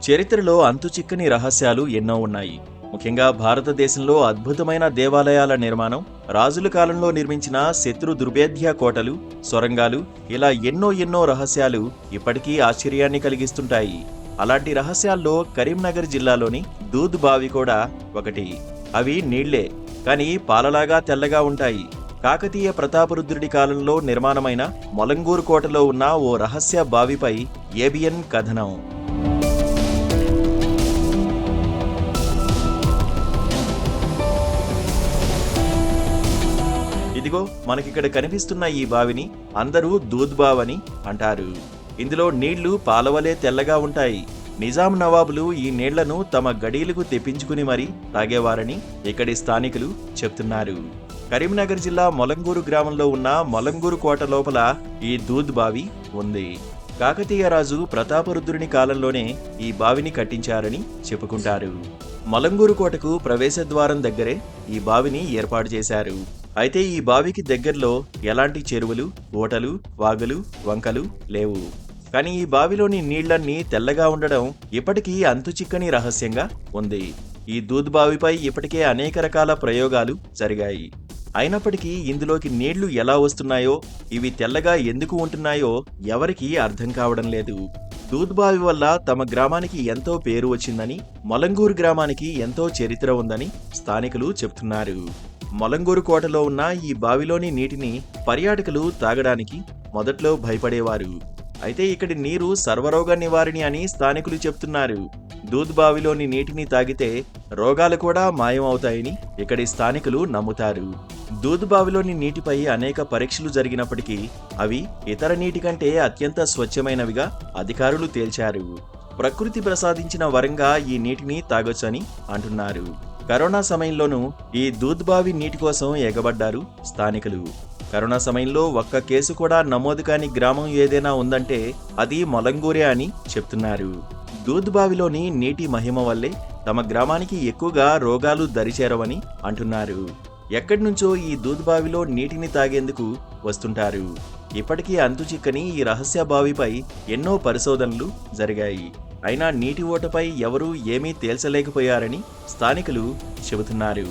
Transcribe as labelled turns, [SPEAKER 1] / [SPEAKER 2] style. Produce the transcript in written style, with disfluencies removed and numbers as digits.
[SPEAKER 1] చరిత్రలో అంతుచిక్కని రహస్యాలు ఎన్నో ఉన్నాయి. ముఖ్యంగా భారతదేశంలో అద్భుతమైన దేవాలయాల నిర్మాణం, రాజుల కాలంలో నిర్మించిన శత్రు దుర్భేద్య కోటలు, సొరంగాలు, ఇలా ఎన్నో రహస్యాలు ఇప్పటికీ ఆశ్చర్యాన్ని కలిగిస్తుంటాయి. అలాంటి రహస్యాల్లో కరీంనగర్ జిల్లాలోని దూద్ బావి కూడా ఒకటి. అవి నీళ్లే, కానీ పాలలాగా తెల్లగా ఉంటాయి. కాకతీయ ప్రతాపరుద్రుడి కాలంలో నిర్మాణమైన మొలంగూరు కోటలో ఉన్న ఓ రహస్య బావిపై ఏబిఎన్ కథనం. ఇదిగో మనకిక్కడ కనిపిస్తున్న ఈ బావిని అందరూ దూద్ బావ్ అని అంటారు. ఇందులో నీళ్లు పాలవలే తెల్లగా ఉంటాయి. నిజాం నవాబులు ఈ నీళ్లను తమ గడీలకు తెప్పించుకుని మరీ తాగేవారని ఇక్కడి స్థానికులు చెప్తున్నారు. కరీంనగర్ జిల్లా మొలంగూరు గ్రామంలో ఉన్న మొలంగూరు కోట లోపల ఈ దూద్ బావి ఉంది. కాకతీయ రాజు ప్రతాపరుద్రుని కాలంలోనే ఈ బావిని కట్టించారని చెప్పుకుంటారు. మొలంగూరు కోటకు ప్రవేశద్వారం దగ్గరే ఈ బావిని ఏర్పాటు చేశారు. అయితే ఈ బావికి దగ్గరలో ఎలాంటి చెరువులు, ఓటలు, వాగులు, వంకలు లేవు. కానీ ఈ బావిలోని నీళ్లన్నీ తెల్లగా ఉండడం ఇప్పటికీ అంతుచిక్కని రహస్యంగా ఉంది. ఈ దూద్ బావిపై ఇప్పటికే అనేక రకాల ప్రయోగాలు జరిగాయి. అయినప్పటికీ ఇందులోకి నీళ్లు ఎలా వస్తున్నాయో, ఇవి తెల్లగా ఎందుకు ఉంటున్నాయో ఎవరికీ అర్థం కావడం లేదు. దూద్ బావి వల్ల తమ గ్రామానికి ఎంతో పేరు వచ్చిందని, మొలంగూరు గ్రామానికి ఎంతో చరిత్ర ఉందని స్థానికులు చెప్తున్నారు. మొలంగూరు కోటలో ఉన్న ఈ బావిలోని నీటిని పర్యాటకులు తాగడానికి మొదట్లో భయపడేవారు. అయితే ఇక్కడి నీరు సర్వరోగ నివారణి అని స్థానికులు చెప్తున్నారు. దూద్ బావిలోని నీటిని తాగితే రోగాలు కూడా మాయమవుతాయని ఇక్కడి స్థానికులు నమ్ముతారు. దూద్ బావిలోని నీటిపై అనేక పరీక్షలు జరిగినప్పటికీ అవి ఇతర నీటి కంటే అత్యంత స్వచ్ఛమైనవిగా అధికారులు తేల్చారు. ప్రకృతి ప్రసాదించిన వరంగా ఈ నీటిని తాగొచ్చని అంటున్నారు. కరోనా సమయంలోనూ ఈ దూద్ బావి నీటి కోసం ఎగబడ్డారు స్థానికులు. కరోనా సమయంలో ఒక్క కేసు కూడా నమోదు కాని గ్రామం ఏదైనా ఉందంటే అది మొలంగూరే అని చెప్తున్నారు. దూద్ బావిలోని నీటి మహిమ వల్లే తమ గ్రామానికి ఎక్కువగా రోగాలు దరిచేరవని అంటున్నారు. ఎక్కడి నుంచో ఈ దూద్ బావిలో నీటిని తాగేందుకు వస్తుంటారు. ఇప్పటికీ అంతుచిక్కని ఈ రహస్య బావిపై ఎన్నో పరిశోధనలు జరిగాయి. అయినా నీటి ఓటపై ఎవరూ ఏమీ తేల్చలేకపోయారని స్థానికులు చెబుతున్నారు.